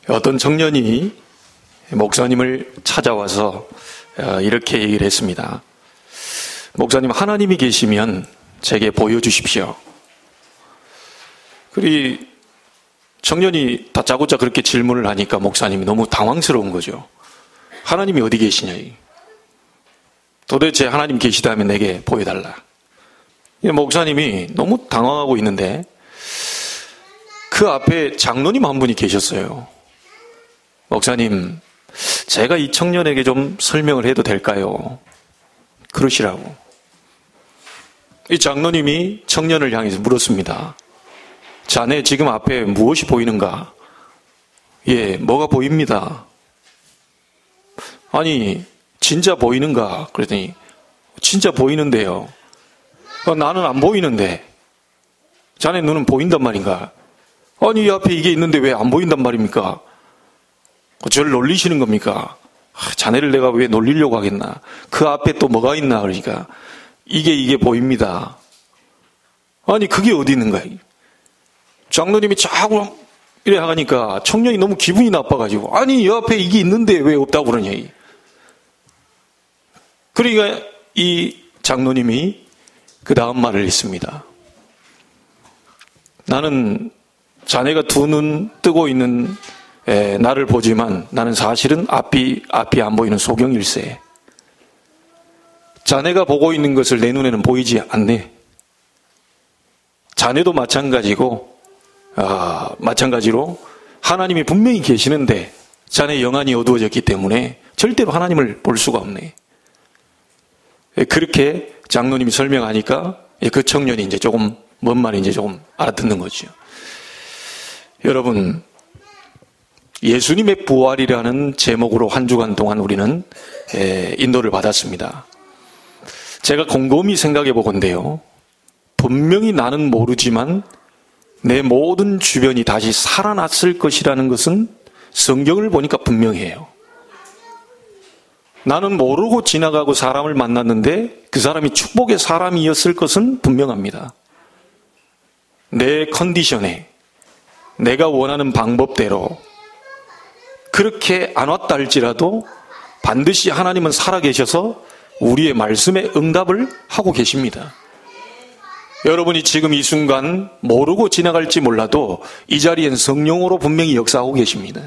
어떤 청년이 목사님을 찾아와서 이렇게 얘기를 했습니다. 목사님, 하나님이 계시면 제게 보여주십시오. 그리 청년이 다짜고짜 그렇게 질문을 하니까 목사님이 너무 당황스러운 거죠. 하나님이 어디 계시냐. 도대체 하나님 계시다면 내게 보여달라. 목사님이 너무 당황하고 있는데 그 앞에 장로님 한 분이 계셨어요. 목사님, 제가 이 청년에게 좀 설명을 해도 될까요? 그러시라고. 이 장로님이 청년을 향해서 물었습니다. 자네 지금 앞에 무엇이 보이는가? 예, 뭐가 보입니다. 아니, 진짜 보이는가? 그랬더니 진짜 보이는데요. 나는 안 보이는데 자네 눈은 보인단 말인가? 아니, 이 앞에 이게 있는데 왜 안 보인단 말입니까? 저를 놀리시는 겁니까? 자네를 내가 왜 놀리려고 하겠나? 그 앞에 또 뭐가 있나? 그러니까 이게 보입니다. 아니, 그게 어디 있는가? 장로님이 자꾸 이래 하니까 청년이 너무 기분이 나빠가지고, 아니, 이 앞에 이게 있는데 왜 없다고 그러냐. 그러니까 이 장로님이 그 다음 말을 했습니다. 나는 자네가 두 눈 뜨고 있는 나를 보지만 나는 사실은 앞이 안 보이는 소경일세. 자네가 보고 있는 것을 내 눈에는 보이지 않네. 자네도 마찬가지로 하나님이 분명히 계시는데 자네 영안이 어두워졌기 때문에 절대로 하나님을 볼 수가 없네. 그렇게 장로님이 설명하니까 그 청년이 이제 조금 뭔 말인지 조금 알아듣는 거죠. 여러분, 예수님의 부활이라는 제목으로 한 주간 동안 우리는 인도를 받았습니다. 제가 곰곰이 생각해 보건데요, 분명히 나는 모르지만 내 모든 주변이 다시 살아났을 것이라는 것은 성경을 보니까 분명해요. 나는 모르고 지나가고 사람을 만났는데 그 사람이 축복의 사람이었을 것은 분명합니다. 내 컨디션에 내가 원하는 방법대로 그렇게 안 왔다 할지라도 반드시 하나님은 살아계셔서 우리의 말씀에 응답을 하고 계십니다. 여러분이 지금 이 순간 모르고 지나갈지 몰라도 이 자리엔 성령으로 분명히 역사하고 계십니다.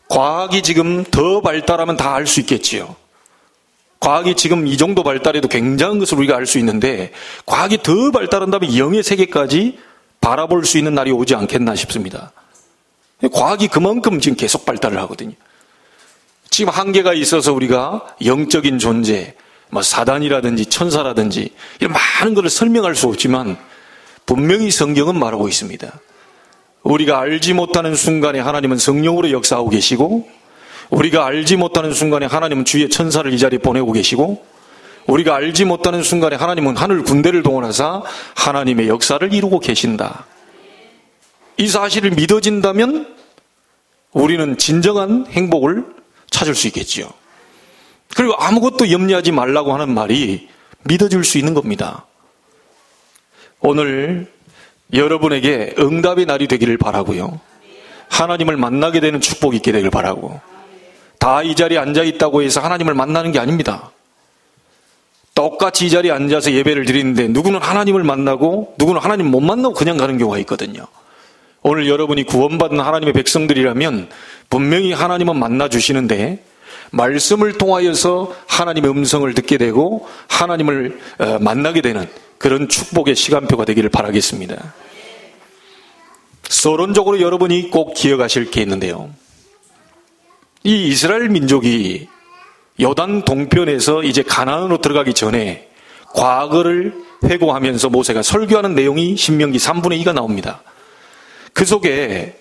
과학이 지금 더 발달하면 다 알 수 있겠지요. 과학이 지금 이 정도 발달해도 굉장한 것을 우리가 알 수 있는데 과학이 더 발달한다면 영의 세계까지 바라볼 수 있는 날이 오지 않겠나 싶습니다. 과학이 그만큼 지금 계속 발달을 하거든요. 지금 한계가 있어서 우리가 영적인 존재, 사단이라든지 천사라든지 이런 많은 것을 설명할 수 없지만 분명히 성경은 말하고 있습니다. 우리가 알지 못하는 순간에 하나님은 성령으로 역사하고 계시고, 우리가 알지 못하는 순간에 하나님은 주의 천사를 이 자리에 보내고 계시고, 우리가 알지 못하는 순간에 하나님은 하늘 군대를 동원하사 하나님의 역사를 이루고 계신다. 이 사실을 믿어진다면 우리는 진정한 행복을 찾을 수 있겠지요. 그리고 아무것도 염려하지 말라고 하는 말이 믿어질 수 있는 겁니다. 오늘 여러분에게 응답의 날이 되기를 바라고요. 하나님을 만나게 되는 축복이 있게 되길 바라고. 다 이 자리에 앉아있다고 해서 하나님을 만나는 게 아닙니다. 똑같이 이 자리에 앉아서 예배를 드리는데 누구는 하나님을 만나고 누구는 하나님 못 만나고 그냥 가는 경우가 있거든요. 오늘 여러분이 구원받은 하나님의 백성들이라면 분명히 하나님은 만나주시는데 말씀을 통하여서 하나님의 음성을 듣게 되고 하나님을 만나게 되는 그런 축복의 시간표가 되기를 바라겠습니다. 서론적으로 여러분이 꼭 기억하실 게 있는데요. 이 이스라엘 민족이 요단 동편에서 이제 가나안으로 들어가기 전에 과거를 회고하면서 모세가 설교하는 내용이 신명기 3분의 2가 나옵니다. 그 속에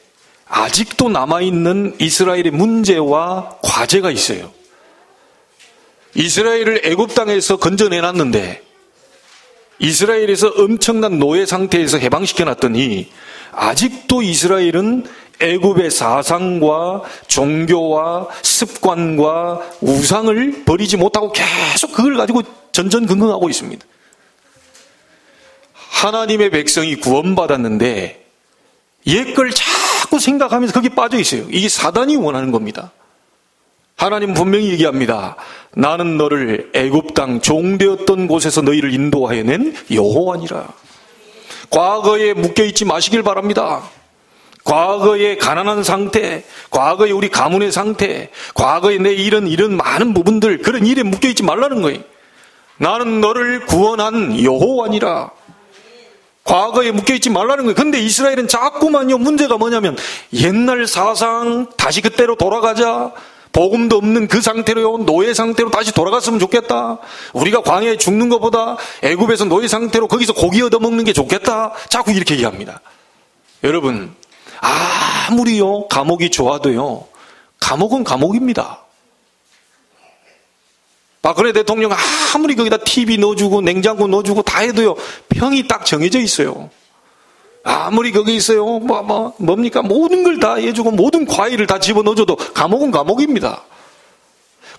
아직도 남아있는 이스라엘의 문제와 과제가 있어요. 이스라엘을 애굽 땅에서 건져내놨는데 이스라엘에서 엄청난 노예 상태에서 해방시켜놨더니 아직도 이스라엘은 애굽의 사상과 종교와 습관과 우상을 버리지 못하고 계속 그걸 가지고 전전긍긍하고 있습니다. 하나님의 백성이 구원받았는데 옛 걸 자꾸 생각하면서 거기에 빠져 있어요. 이게 사단이 원하는 겁니다. 하나님 분명히 얘기합니다. 나는 너를 애굽 땅 종되었던 곳에서 너희를 인도하여 낸 여호와니라. 과거에 묶여있지 마시길 바랍니다. 과거의 가난한 상태, 과거의 우리 가문의 상태, 과거의 내 이런 많은 부분들, 그런 일에 묶여있지 말라는 거예요. 나는 너를 구원한 여호와니라. 과거에 묶여있지 말라는 거예요. 근데 이스라엘은 자꾸만요, 문제가 뭐냐면 옛날 사상 다시 그때로 돌아가자. 복음도 없는 그 상태로, 노예 상태로 다시 돌아갔으면 좋겠다. 우리가 광야에 죽는 것보다 애굽에서 노예 상태로 거기서 고기 얻어먹는 게 좋겠다. 자꾸 이렇게 얘기합니다. 여러분, 아무리요 감옥이 좋아도요, 감옥은 감옥입니다. 박근혜 대통령 아무리 거기다 TV 넣어주고 냉장고 넣어주고 다 해도요, 평이 딱 정해져 있어요. 아무리 거기 있어요, 뭡니까? 모든 걸 다 해주고 모든 과일을 다 집어넣어줘도 감옥은 감옥입니다.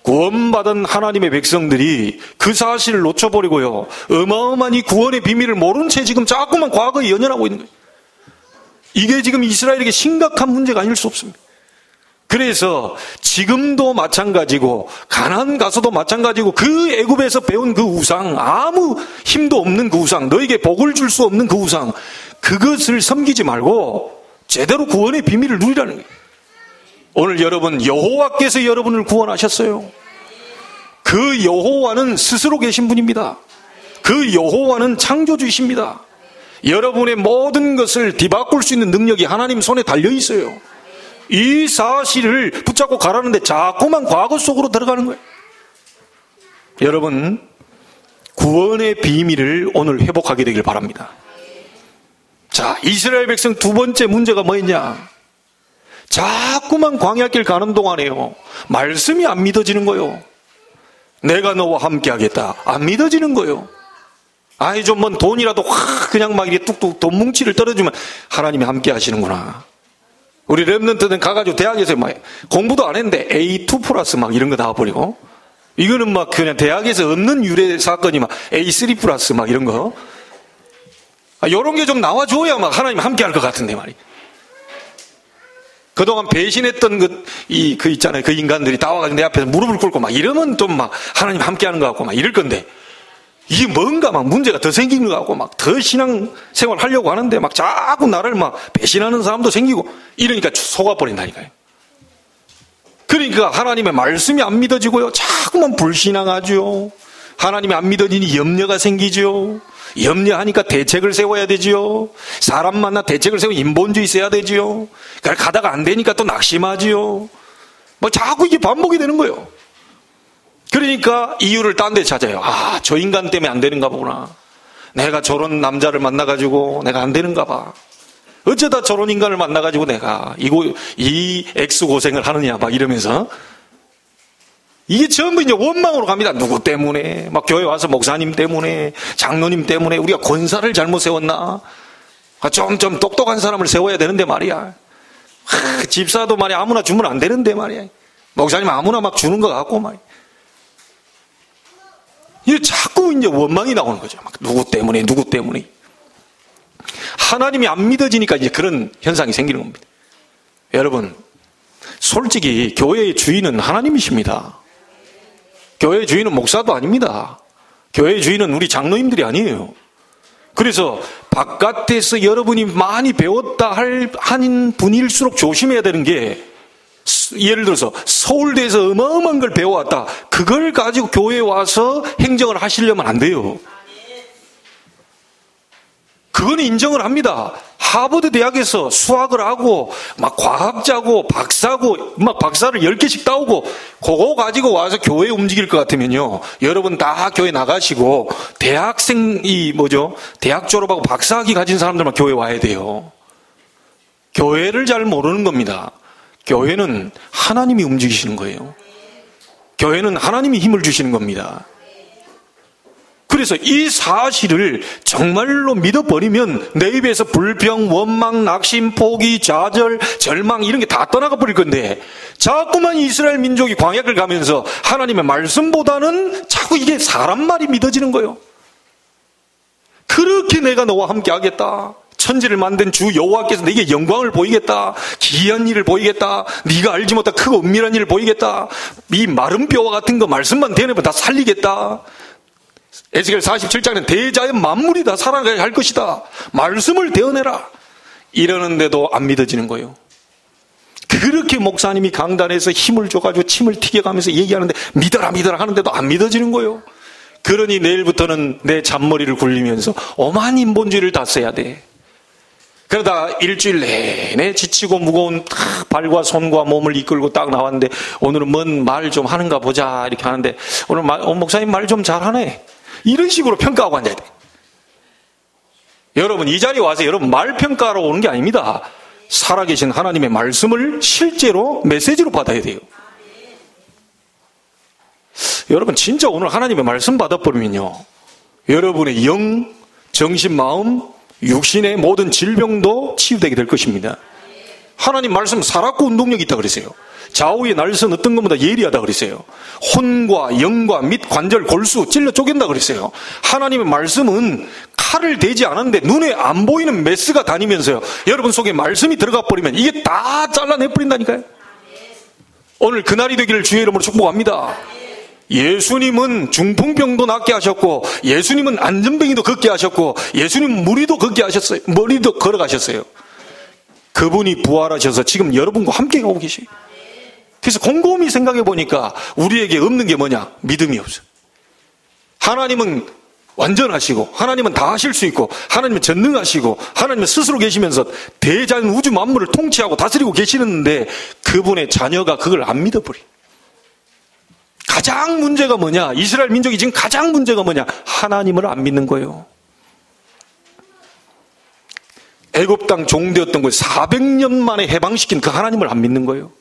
구원받은 하나님의 백성들이 그 사실을 놓쳐버리고요, 어마어마한 이 구원의 비밀을 모른 채 지금 자꾸만 과거에 연연하고 있는 거예요. 이게 지금 이스라엘에게 심각한 문제가 아닐 수 없습니다. 그래서 지금도 마찬가지고 가나안 가서도 마찬가지고 그 애굽에서 배운 그 우상, 아무 힘도 없는 그 우상, 너에게 복을 줄 수 없는 그 우상, 그것을 섬기지 말고 제대로 구원의 비밀을 누리라는 거예요. 오늘 여러분, 여호와께서 여러분을 구원하셨어요. 그 여호와는 스스로 계신 분입니다. 그 여호와는 창조주이십니다. 여러분의 모든 것을 뒤바꿀 수 있는 능력이 하나님 손에 달려 있어요. 이 사실을 붙잡고 가라는데 자꾸만 과거 속으로 들어가는 거예요. 여러분, 구원의 비밀을 오늘 회복하게 되길 바랍니다. 자, 이스라엘 백성 두 번째 문제가 뭐였냐? 자꾸만 광야길 가는 동안에요, 말씀이 안 믿어지는 거예요. 내가 너와 함께 하겠다, 안 믿어지는 거예요. 아이, 좀 뭔 돈이라도 확 그냥 막 이렇게 뚝뚝 돈 뭉치를 떨어주면 하나님이 함께 하시는구나. 우리 랩런트는 가가지고 대학에서 막 공부도 안 했는데 A2 플러스 막 이런 거 나와버리고, 이거는 막 그냥 대학에서 없는 유래 사건이 막 A3 플러스 막 이런 거, 요런 게 좀 나와줘야 막 하나님 함께 할 것 같은데 말이야. 그동안 배신했던 그 있잖아요. 그 인간들이 다 와가지고 내 앞에서 무릎을 꿇고 막 이러면 좀 막 하나님 함께 하는 것 같고 막 이럴 건데, 이게 뭔가 막 문제가 더 생기는 것 같고 막 더 신앙생활 하려고 하는데 막 자꾸 나를 막 배신하는 사람도 생기고 이러니까 속아버린다니까요. 그러니까 하나님의 말씀이 안 믿어지고요, 자꾸만 불신앙하죠. 하나님이 안 믿어지니 염려가 생기죠. 염려하니까 대책을 세워야 되지요. 사람 만나 대책을 세우고 인본주의 써야 되지요. 그러니까 가다가 안 되니까 또 낙심하지요. 뭐 자꾸 이게 반복이 되는 거예요. 그러니까 이유를 딴 데 찾아요. 저 인간 때문에 안 되는가 보구나. 내가 저런 남자를 만나가지고 내가 안 되는가 봐. 어쩌다 저런 인간을 만나가지고 내가 이 X 고생을 하느냐 막 이러면서, 이게 전부 이제 원망으로 갑니다. 누구 때문에, 막 교회 와서 목사님 때문에, 장로님 때문에 우리가 권사를 잘못 세웠나? 좀 똑똑한 사람을 세워야 되는데 말이야. 집사도 말이야, 아무나 주면 안 되는데 말이야. 목사님 아무나 막 주는 것 같고 말이야. 이게 자꾸 이제 원망이 나오는 거죠. 막 누구 때문에. 하나님이 안 믿어지니까 이제 그런 현상이 생기는 겁니다. 여러분, 솔직히 교회의 주인은 하나님이십니다. 교회의 주인은 목사도 아닙니다. 교회의 주인은 우리 장로님들이 아니에요. 그래서 바깥에서 여러분이 많이 배웠다 한 분일수록 조심해야 되는 게, 예를 들어서 서울대에서 어마어마한 걸 배워왔다, 그걸 가지고 교회에 와서 행정을 하시려면 안 돼요. 그건 인정을 합니다. 하버드 대학에서 수학을 하고 막 과학자고 박사고 막 박사를 10개씩 따오고 그거 가지고 와서 교회 움직일 것 같으면요, 여러분 다 교회 나가시고 대학 졸업하고 박사학위 가진 사람들만 교회 와야 돼요. 교회를 잘 모르는 겁니다. 교회는 하나님이 움직이시는 거예요. 교회는 하나님이 힘을 주시는 겁니다. 그래서 이 사실을 정말로 믿어버리면 내 입에서 불평, 원망, 낙심, 포기, 좌절, 절망 이런 게 다 떠나가 버릴 건데, 자꾸만 이스라엘 민족이 광야를 가면서 하나님의 말씀보다는 자꾸 이게 사람 말이 믿어지는 거예요. 그렇게 내가 너와 함께 하겠다, 천지를 만든 주 여호와께서 네게 영광을 보이겠다. 기이한 일을 보이겠다. 네가 알지 못한 크고 은밀한 일을 보이겠다. 이 마른 뼈와 같은 거 말씀만 대내면 다 살리겠다. 에스겔 47장에는 대자연 만물이 다 살아가게 할 것이다. 말씀을 대언해라. 이러는데도 안 믿어지는 거예요. 그렇게 목사님이 강단에서 힘을 줘가지고 침을 튀겨가면서 얘기하는데 믿어라 믿어라 하는데도 안 믿어지는 거예요. 그러니 내일부터는 내 잔머리를 굴리면서 오만 인본주의를 다 써야 돼. 그러다 일주일 내내 지치고 무거운 발과 손과 몸을 이끌고 딱 나왔는데 오늘은 뭔 말 좀 하는가 보자 이렇게 하는데 오늘 목사님 말 좀 잘하네. 이런 식으로 평가하고 앉아야 돼. 여러분 이 자리에 와서 여러분 말 평가하러 오는 게 아닙니다. 살아계신 하나님의 말씀을 실제로 메시지로 받아야 돼요. 여러분 진짜 오늘 하나님의 말씀 받아버리면요, 여러분의 영, 정신, 마음, 육신의 모든 질병도 치유되게 될 것입니다. 하나님 말씀 살았고 운동력이 있다 그랬어요. 좌우의 날선 어떤 것보다 예리하다 그랬어요. 혼과 영과 및 관절, 골수 찔러 쪼갠다 그랬어요. 하나님의 말씀은 칼을 대지 않았는데 눈에 안 보이는 메스가 다니면서요, 여러분 속에 말씀이 들어가 버리면 이게 다 잘라내버린다니까요. 오늘 그날이 되기를 주의 이름으로 축복합니다. 예수님은 중풍병도 낫게 하셨고, 예수님은 안전병이도 걷게 하셨고, 예수님은 무리도 걷게 하셨어요. 머리도 걸어가셨어요. 그분이 부활하셔서 지금 여러분과 함께 가고 계셔요. 그래서 곰곰이 생각해 보니까 우리에게 없는 게 뭐냐? 믿음이 없어. 하나님은 완전하시고, 하나님은 다 하실 수 있고, 하나님은 전능하시고, 하나님은 스스로 계시면서 대자연 우주 만물을 통치하고 다스리고 계시는데 그분의 자녀가 그걸 안 믿어버려. 가장 문제가 뭐냐? 이스라엘 민족이 지금 가장 문제가 뭐냐? 하나님을 안 믿는 거예요. 애굽 땅 종되었던 걸 400년 만에 해방시킨 그 하나님을 안 믿는 거예요.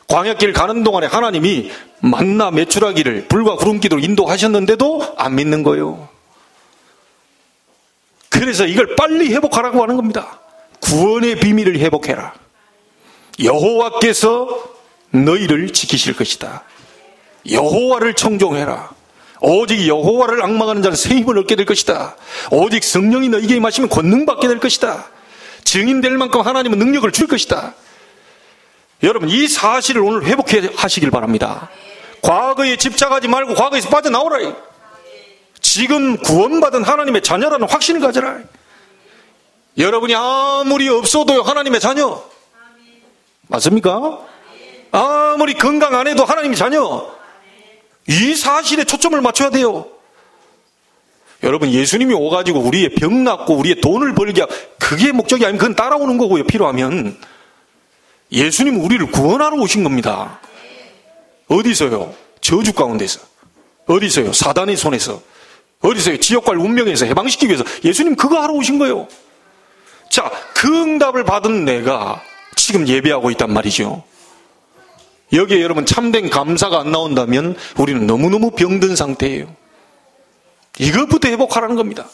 광야길 가는 동안에 하나님이 만나 메추라기를 불과 구름기도로 인도하셨는데도 안 믿는 거예요. 그래서 이걸 빨리 회복하라고 하는 겁니다. 구원의 비밀을 회복해라. 여호와께서 너희를 지키실 것이다. 여호와를 청종해라. 오직 여호와를 앙망하는 자는 새 힘을 얻게 될 것이다. 오직 성령이 너희에게 임하시면 권능받게 될 것이다. 증인될 만큼 하나님은 능력을 줄 것이다. 여러분 이 사실을 오늘 회복하시길 바랍니다. 과거에 집착하지 말고 과거에서 빠져나오라. 지금 구원받은 하나님의 자녀라는 확신을 가져라. 여러분이 아무리 없어도요 하나님의 자녀. 맞습니까? 아무리 건강 안 해도 하나님의 자녀. 이 사실에 초점을 맞춰야 돼요. 여러분 예수님이 오가지고 우리의 병 낫고 우리의 돈을 벌게 하고 그게 목적이 아니면 그건 따라오는 거고요. 필요하면 예수님은 우리를 구원하러 오신 겁니다. 어디서요? 저주 가운데서. 어디서요? 사단의 손에서. 어디서요? 지옥과 운명에서 해방시키기 위해서 예수님 그거 하러 오신 거예요. 자, 그 응답을 받은 내가 지금 예배하고 있단 말이죠. 여기에 여러분 참된 감사가 안 나온다면 우리는 너무너무 병든 상태예요. 이것부터 회복하라는 겁니다.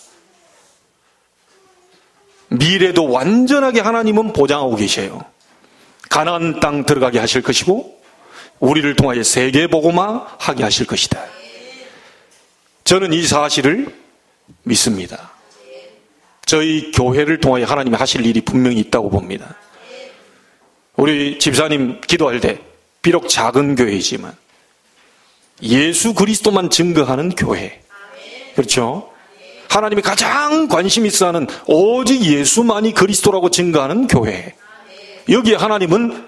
미래도 완전하게 하나님은 보장하고 계셔요. 가나안 땅 들어가게 하실 것이고 우리를 통하여 세계 복음화 하게 하실 것이다. 저는 이 사실을 믿습니다. 저희 교회를 통하여 하나님이 하실 일이 분명히 있다고 봅니다. 우리 집사님 기도할 때 비록 작은 교회이지만 예수 그리스도만 증거하는 교회, 그렇죠? 하나님이 가장 관심 있어 하는 오직 예수만이 그리스도라고 증거하는 교회, 여기에 하나님은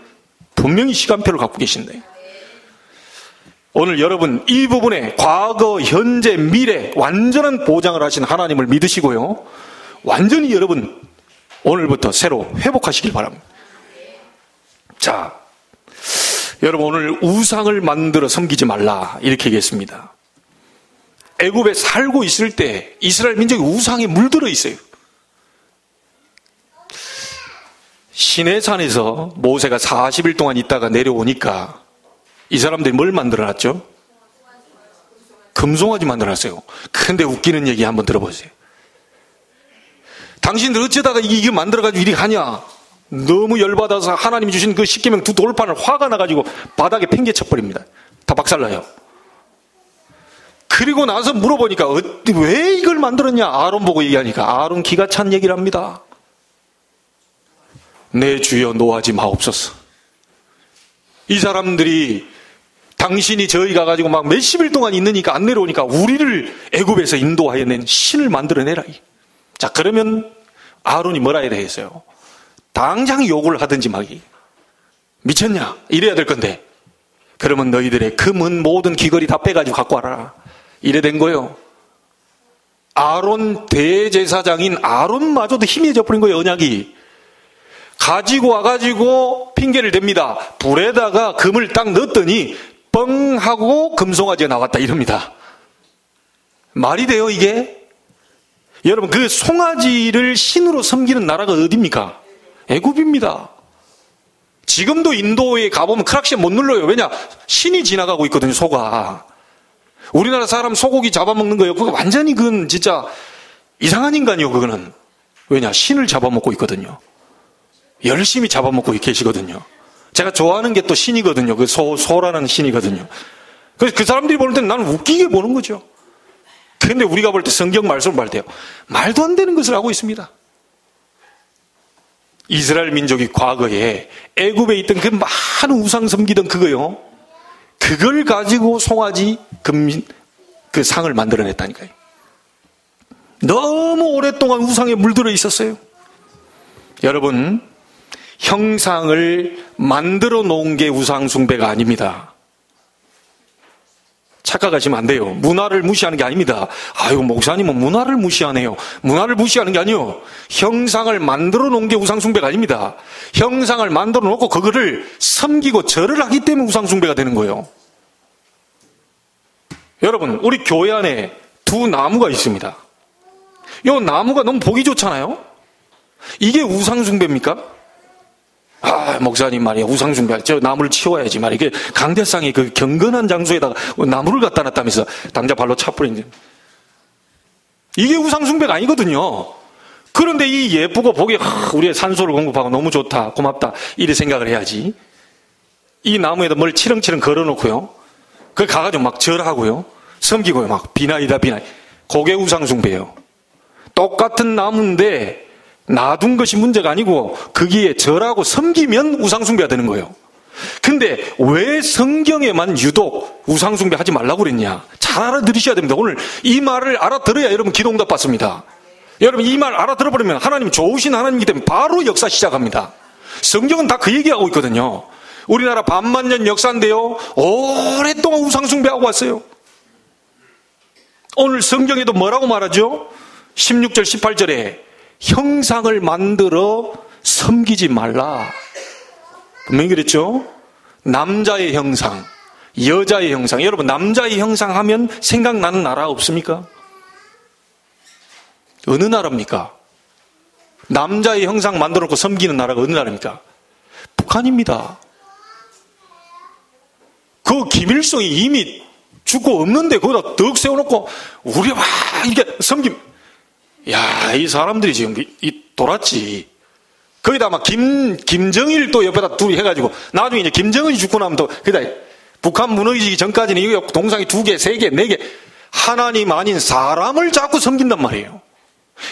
분명히 시간표를 갖고 계신데 오늘 여러분 이 부분에 과거, 현재, 미래 완전한 보장을 하신 하나님을 믿으시고요, 완전히 여러분 오늘부터 새로 회복하시길 바랍니다. 자, 여러분 오늘 우상을 만들어 섬기지 말라 이렇게 얘기했습니다. 애굽에 살고 있을 때 이스라엘 민족이 우상에 물들어 있어요. 시내산에서 모세가 40일 동안 있다가 내려오니까 이 사람들이 뭘 만들어놨죠? 금송아지 만들어놨어요. 근데 웃기는 얘기 한번 들어보세요. 당신들 어쩌다가 이게 만들어가지고 이리 하냐? 너무 열받아서 하나님이 주신 그 십계명 두 돌판을 화가 나가지고 바닥에 팽개쳐버립니다. 다 박살나요. 그리고 나서 물어보니까 왜 이걸 만들었냐? 아론 보고 얘기하니까 아론 기가 찬 얘기를 합니다. 내 주여 노하지 마옵소서. 이 사람들이 당신이 저희 가가지고 막 몇십일 동안 있으니까 안 내려오니까 우리를 애굽에서 인도하여 낸 신을 만들어내라. 자, 그러면 아론이 뭐라 해야 되겠어요? 당장 욕을 하든지 막 미쳤냐? 이래야 될 건데, 그러면 너희들의 금은 모든 귀걸이 다 빼가지고 갖고 와라. 이래 된 거예요. 아론 대제사장인 아론마저도 희미해져 버린 거예요. 언약이 가지고 와가지고 핑계를 댑니다. 불에다가 금을 딱 넣었더니 뻥 하고 금송아지가 나왔다 이럽니다. 말이 돼요 이게? 여러분, 그 송아지를 신으로 섬기는 나라가 어디입니까? 애굽입니다. 지금도 인도에 가보면 크락시에 못 눌러요. 왜냐? 신이 지나가고 있거든요. 소가. 우리나라 사람 소고기 잡아먹는 거예요. 그거 완전히 그건 진짜 이상한 인간이요. 그거는. 왜냐? 신을 잡아먹고 있거든요. 열심히 잡아먹고 계시거든요. 제가 좋아하는 게 또 신이거든요. 그 소라는 신이거든요. 그래서 그 사람들이 보는 때는 나는 웃기게 보는 거죠. 그런데 우리가 볼 때 성경 말씀을 볼 때요, 말도 안 되는 것을 하고 있습니다. 이스라엘 민족이 과거에 애굽에 있던 그 많은 우상 섬기던 그거요, 그걸 가지고 송아지 그 상을 만들어냈다니까요. 너무 오랫동안 우상에 물들어 있었어요. 여러분, 형상을 만들어 놓은 게 우상 숭배가 아닙니다. 착각하시면 안 돼요. 문화를 무시하는 게 아닙니다. 아이고, 목사님은 문화를 무시하네요. 문화를 무시하는 게 아니요, 형상을 만들어 놓은 게 우상 숭배가 아닙니다. 형상을 만들어 놓고 그거를 섬기고 절을 하기 때문에 우상 숭배가 되는 거예요. 여러분, 우리 교회 안에 두 나무가 있습니다. 이 나무가 너무 보기 좋잖아요. 이게 우상 숭배입니까? 아, 목사님 말이야, 우상 숭배, 저 나무를 치워야지 말이야. 이게 강대상이 그 경건한 장소에다가 나무를 갖다 놨다면서 당장 발로 차버리는. 이게 우상 숭배가 아니거든요. 그런데 이 예쁘고 보기, 우리의 산소를 공급하고 너무 좋다, 고맙다, 이래 생각을 해야지. 이 나무에다 뭘 치렁치렁 걸어놓고요, 그 가가지고 막 절하고요, 섬기고요, 막 비나이다 비나이. 그게 우상 숭배예요. 똑같은 나무인데 놔둔 것이 문제가 아니고 거기에 절하고 섬기면 우상숭배가 되는 거예요. 근데 왜 성경에만 유독 우상숭배 하지 말라고 그랬냐? 잘 알아들으셔야 됩니다. 오늘 이 말을 알아들어야 여러분 기도응답 받습니다. 여러분, 이 말 알아들어버리면 하나님 좋으신 하나님이기 때문에 바로 역사 시작합니다. 성경은 다 그 얘기하고 있거든요. 우리나라 반만년 역사인데요, 오랫동안 우상숭배하고 왔어요. 오늘 성경에도 뭐라고 말하죠? 16절 18절에 형상을 만들어 섬기지 말라. 분명히 그랬죠? 남자의 형상, 여자의 형상. 여러분, 남자의 형상 하면 생각나는 나라 없습니까? 어느 나라입니까? 남자의 형상 만들어 놓고 섬기는 나라가 어느 나라입니까? 북한입니다. 그 김일성이 이미 죽고 없는데 거기다 덕 세워놓고 우리 와 이렇게 섬김. 야, 이 사람들이 지금 돌았지. 거기다 막 김정일 또 옆에다 둘이 해가지고 나중에 이제 김정은이 죽고 나면 또 거기다 북한 무너지기 전까지는 이거 동상이 2개, 3개, 4개 하나님 아닌 사람을 자꾸 섬긴단 말이에요.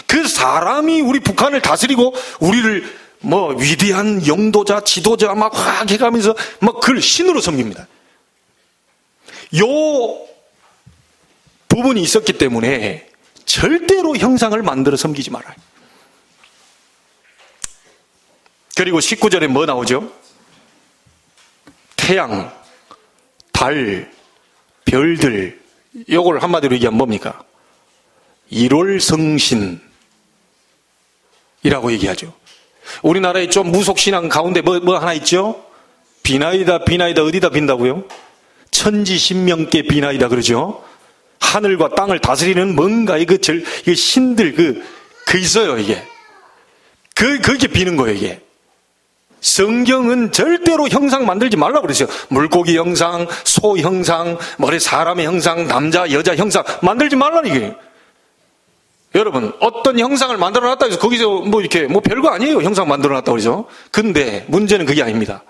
그 사람이 우리 북한을 다스리고 우리를 뭐 위대한 영도자, 지도자 막 확 해가면서 막 그걸 신으로 섬깁니다. 요 부분이 있었기 때문에 절대로 형상을 만들어 섬기지 말아요. 그리고 19절에 뭐 나오죠? 태양, 달, 별들, 요걸 한마디로 얘기하면 뭡니까? 일월성신이라고 얘기하죠. 우리나라에 좀 무속신앙 가운데 뭐 하나 있죠? 비나이다 어디다 빈다고요? 천지신명께 비나이다 그러죠. 하늘과 땅을 다스리는 뭔가 이거 신들 그 있어요. 이게 그게 비는 거예요. 이게 성경은 절대로 형상 만들지 말라고 그랬어요. 물고기 형상, 소 형상, 머리 사람의 형상, 남자 여자 형상 만들지 말라는 얘기예요. 여러분, 어떤 형상을 만들어 놨다 해서 거기서 뭐 이렇게 뭐 별거 아니에요. 형상 만들어 놨다 그러죠. 근데 문제는 그게 아닙니다.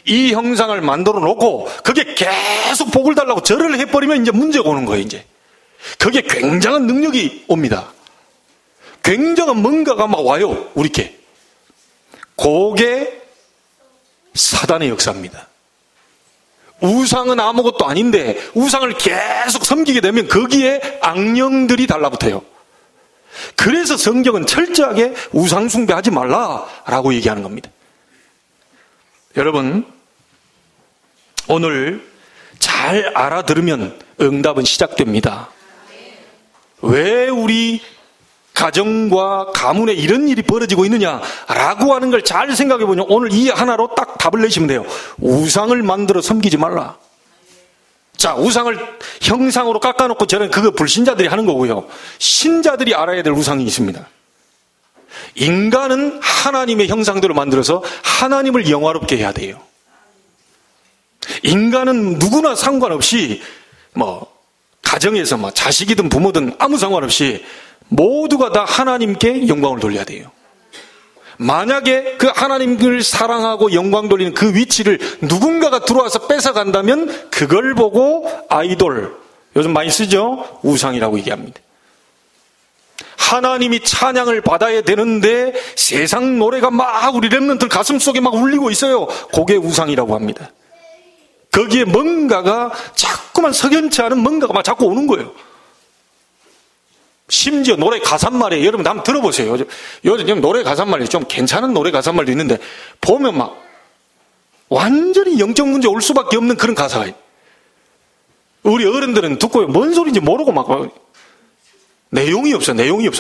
이 형상을 만들어 놓고 그게 계속 복을 달라고 절을 해버리면 이제 문제가 오는 거예요. 이제 그게 굉장한 능력이 옵니다. 굉장한 뭔가가 막 와요. 우리께 그게 사단의 역사입니다. 우상은 아무것도 아닌데 우상을 계속 섬기게 되면 거기에 악령들이 달라붙어요. 그래서 성경은 철저하게 우상 숭배하지 말라라고 얘기하는 겁니다. 여러분, 오늘 잘 알아들으면 응답은 시작됩니다. 왜 우리 가정과 가문에 이런 일이 벌어지고 있느냐라고 하는 걸 잘 생각해 보면 오늘 이 하나로 딱 답을 내시면 돼요. 우상을 만들어 섬기지 말라. 자, 우상을 형상으로 깎아놓고 저는 그거 불신자들이 하는 거고요. 신자들이 알아야 될 우상이 있습니다. 인간은 하나님의 형상대로 만들어서 하나님을 영화롭게 해야 돼요. 인간은 누구나 상관없이 가정에서 자식이든 부모든 아무 상관없이 모두가 다 하나님께 영광을 돌려야 돼요. 만약에 그 하나님을 사랑하고 영광 돌리는 그 위치를 누군가가 들어와서 뺏어간다면 그걸 보고 아이돌, 요즘 많이 쓰죠? 우상이라고 얘기합니다. 하나님이 찬양을 받아야 되는데 세상 노래가 막 우리 렘넌트들 가슴 속에 막 울리고 있어요. 그게 우상이라고 합니다. 거기에 뭔가가 자꾸만 석연치 않은 뭔가가 막 자꾸 오는 거예요. 심지어 노래 가사말에 여러분 한번 들어보세요. 요즘 노래 가사말이 좀 괜찮은 노래 가사말도 있는데 보면 막 완전히 영적 문제 올 수밖에 없는 그런 가사가 있어요. 우리 어른들은 듣고 뭔 소리인지 모르고 막 내용이 없어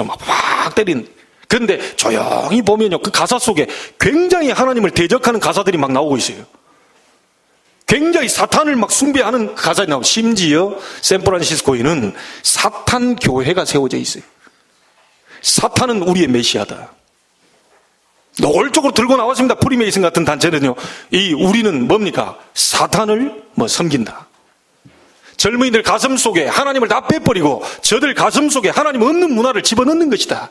막 때리는. 그런데 조용히 보면요, 그 가사 속에 굉장히 하나님을 대적하는 가사들이 막 나오고 있어요. 굉장히 사탄을 막 숭배하는 가사가 나오고, 심지어 샌프란시스코에는 사탄 교회가 세워져 있어요. 사탄은 우리의 메시아다. 노골적으로 들고 나왔습니다. 프리메이슨 같은 단체는요, 우리는 뭡니까? 사탄을 섬긴다. 젊은이들 가슴 속에 하나님을 다 빼버리고 저들 가슴 속에 하나님 없는 문화를 집어넣는 것이다.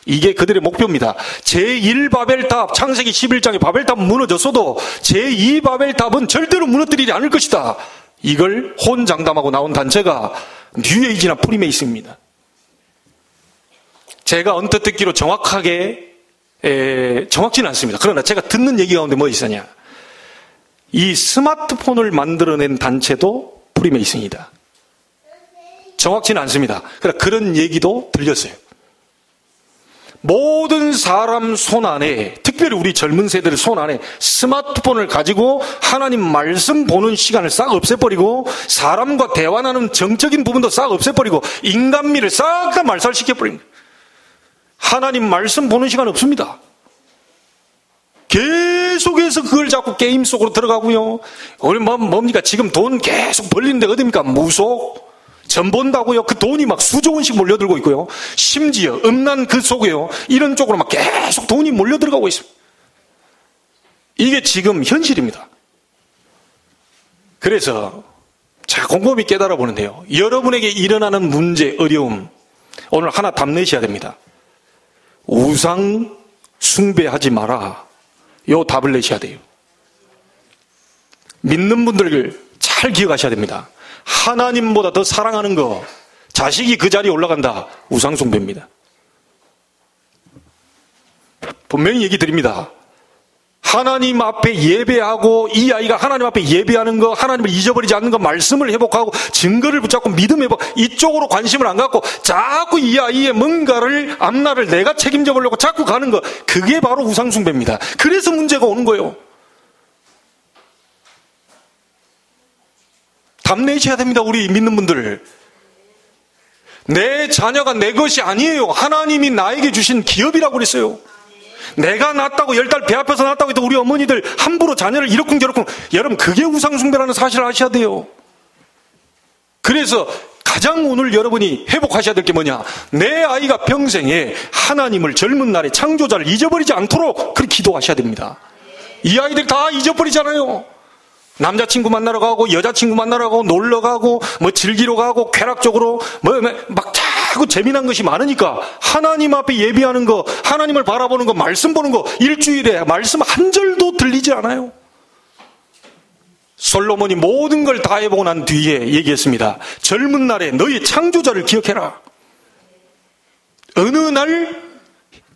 이게 그들의 목표입니다. 제1바벨탑, 창세기 11장의 바벨탑은 무너졌어도 제2바벨탑은 절대로 무너뜨리지 않을 것이다. 이걸 혼장담하고 나온 단체가 뉴에이지나 프리메이슨입니다. 제가 언뜻 듣기로 정확지는 않습니다. 그러나 제가 듣는 얘기 가운데 뭐 있었냐, 이 스마트폰을 만들어낸 단체도 프리메이슨이다. 정확지는 않습니다. 그런 얘기도 들렸어요. 모든 사람 손 안에, 특별히 우리 젊은 세대들 손 안에 스마트폰을 가지고 하나님 말씀 보는 시간을 싹 없애버리고 사람과 대화 나누는 정적인 부분도 싹 없애버리고 인간미를 싹 다 말살시켜버립니다. 하나님 말씀 보는 시간 없습니다. 계속해서 그걸 자꾸 게임 속으로 들어가고요. 우리 뭡니까? 지금 돈 계속 벌리는데 어딥니까? 무속 전 본다고요. 그 돈이 막 수조 원씩 몰려들고 있고요. 심지어 음란 그 속에요, 이런 쪽으로 막 계속 돈이 몰려들어가고 있습니다. 이게 지금 현실입니다. 그래서 자, 곰곰이 깨달아 보는데요, 여러분에게 일어나는 문제, 어려움 오늘 하나 답내셔야 됩니다. 우상 숭배하지 마라. 요 답을 내셔야 돼요. 믿는 분들 잘 기억하셔야 됩니다. 하나님보다 더 사랑하는 거, 자식이 그 자리에 올라간다, 우상 숭배입니다. 분명히 얘기 드립니다. 하나님 앞에 예배하고 이 아이가 하나님 앞에 예배하는 거, 하나님을 잊어버리지 않는 거, 말씀을 회복하고 증거를 붙잡고 믿음 회복, 이쪽으로 관심을 안 갖고 자꾸 이 아이의 뭔가를 앞날을 내가 책임져 보려고 자꾸 가는 거, 그게 바로 우상 숭배입니다. 그래서 문제가 오는 거예요. 답내셔야 됩니다. 우리 믿는 분들, 내 자녀가 내 것이 아니에요. 하나님이 나에게 주신 기업이라고 그랬어요. 내가 낳았다고, 10달 배 앞에서 낳았다고 해도 우리 어머니들 함부로 자녀를 이러쿵저러쿵, 여러분 그게 우상숭배라는 사실을 아셔야 돼요. 그래서 가장 오늘 여러분이 회복하셔야 될 게 뭐냐, 내 아이가 평생에 하나님을 젊은 날에 창조자를 잊어버리지 않도록 그렇게 기도하셔야 됩니다. 이 아이들 다 잊어버리잖아요. 남자친구 만나러 가고 여자친구 만나러 가고 놀러 가고 즐기러 가고 쾌락적으로 막 자꾸 재미난 것이 많으니까 하나님 앞에 예비하는 거, 하나님을 바라보는 거, 말씀 보는 거, 일주일에 말씀 한 절도 들리지 않아요. 솔로몬이 모든 걸 다 해보고 난 뒤에 얘기했습니다. 젊은 날에 너희 창조자를 기억해라. 어느 날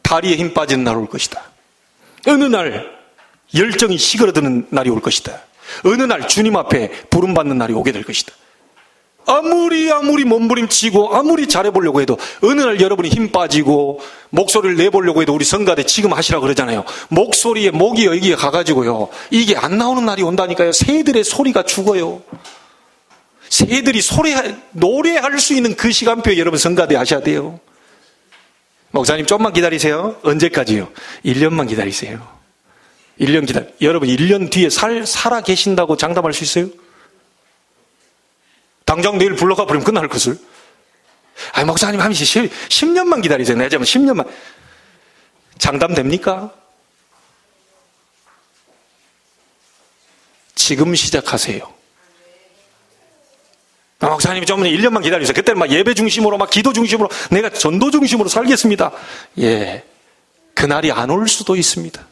다리에 힘 빠지는 날 올 것이다. 어느 날 열정이 시그러드는 날이 올 것이다. 어느 날 주님 앞에 부름받는 날이 오게 될 것이다. 아무리 몸부림치고 아무리 잘해보려고 해도 어느 날 여러분이 힘 빠지고 목소리를 내보려고 해도 우리 성가대 지금 하시라고 그러잖아요. 목소리에 목이 여기에 가가지고요. 이게 안 나오는 날이 온다니까요. 새들의 소리가 죽어요. 새들이 노래할 수 있는 그 시간표에 여러분 성가대 하셔야 돼요. 목사님 좀만 기다리세요. 언제까지요? 1년만 기다리세요. 1년 여러분 1년 뒤에 살아 계신다고 장담할 수 있어요? 당장 내일 불러가 버리면 끝날 것을. 아니 목사님 하면서 10년만 기다리세요. 내가 자면 10년만. 장담됩니까? 지금 시작하세요. 목사님이 좀 1년만 기다리세요. 그때는 막 예배 중심으로 막 기도 중심으로 내가 전도 중심으로 살겠습니다. 예, 그날이 안 올 수도 있습니다.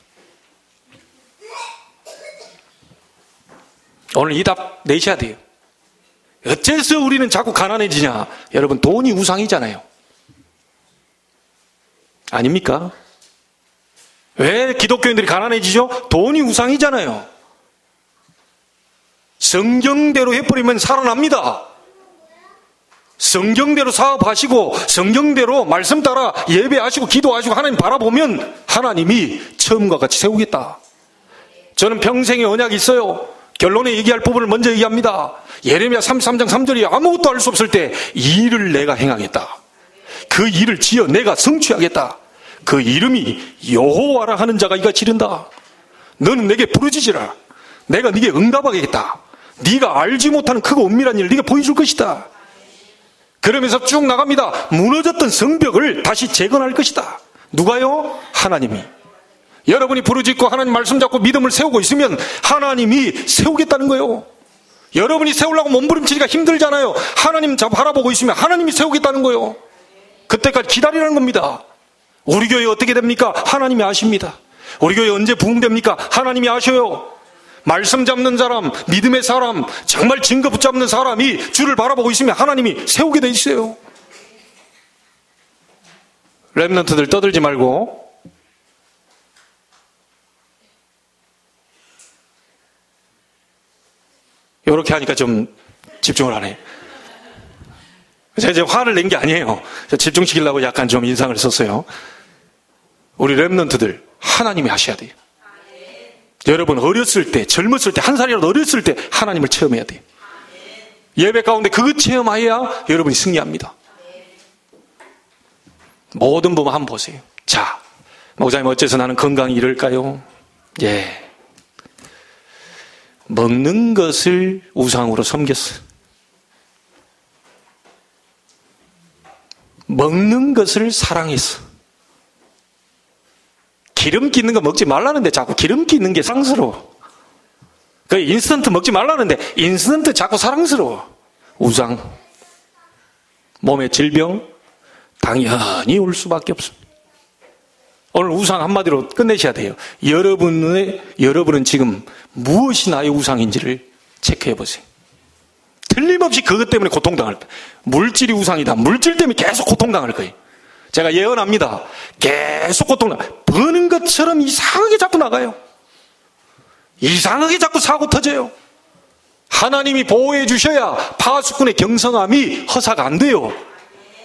오늘 이 답 내셔야 돼요. 어째서 우리는 자꾸 가난해지냐? 여러분 돈이 우상이잖아요. 아닙니까? 왜 기독교인들이 가난해지죠? 돈이 우상이잖아요. 성경대로 해버리면 살아납니다. 성경대로 사업하시고 성경대로 말씀 따라 예배하시고 기도하시고 하나님 바라보면 하나님이 처음과 같이 세우겠다. 저는 평생의 언약이 있어요. 결론에 얘기할 부분을 먼저 얘기합니다. 예레미야 33장 3절이 아무것도 알 수 없을 때 이 일을 내가 행하겠다. 그 일을 지어 내가 성취하겠다. 그 이름이 여호와라 하는 자가 이같이 이른다. 너는 내게 부르짖으라. 내가 네게 응답하겠다. 네가 알지 못하는 크고 은밀한 일을 네가 보여줄 것이다. 그러면서 쭉 나갑니다. 무너졌던 성벽을 다시 재건할 것이다. 누가요? 하나님이. 여러분이 부르짖고 하나님 말씀 잡고 믿음을 세우고 있으면 하나님이 세우겠다는 거예요. 여러분이 세우려고 몸부림치기가 힘들잖아요. 하나님 바라보고 있으면 하나님이 세우겠다는 거예요. 그때까지 기다리라는 겁니다. 우리 교회 어떻게 됩니까? 하나님이 아십니다. 우리 교회 언제 부흥됩니까? 하나님이 아셔요. 말씀 잡는 사람, 믿음의 사람, 정말 증거 붙잡는 사람이 주를 바라보고 있으면 하나님이 세우게 돼 있어요. 렘넌트들 떠들지 말고 이렇게 하니까 좀 집중을 안 해. 제가 이제 화를 낸 게 아니에요. 집중시키려고 약간 좀 인상을 썼어요. 우리 렘넌트들 하나님이 하셔야 돼요. 여러분 어렸을 때, 젊었을 때, 한 살이라도 어렸을 때 하나님을 체험해야 돼요. 예배 가운데 그거 체험해야 여러분이 승리합니다. 모든 부분 한번 보세요. 자, 목사님 어째서 나는 건강이 이럴까요? 예. 먹는 것을 우상으로 섬겼어. 먹는 것을 사랑했어. 기름기 있는 거 먹지 말라는데 자꾸 기름기 있는 게 사랑스러워. 그 인스턴트 먹지 말라는데 인스턴트 자꾸 사랑스러워. 우상. 몸의 질병 당연히 올 수밖에 없습니다. 오늘 우상 한마디로 끝내셔야 돼요. 여러분은 지금 무엇이 나의 우상인지를 체크해 보세요. 틀림없이 그것 때문에 고통당할 거예요. 물질이 우상이다. 물질 때문에 계속 고통당할 거예요. 제가 예언합니다. 계속 버는 것처럼 이상하게 자꾸 나가요. 이상하게 자꾸 사고 터져요. 하나님이 보호해 주셔야 파수꾼의 경성함이 허사가 안 돼요.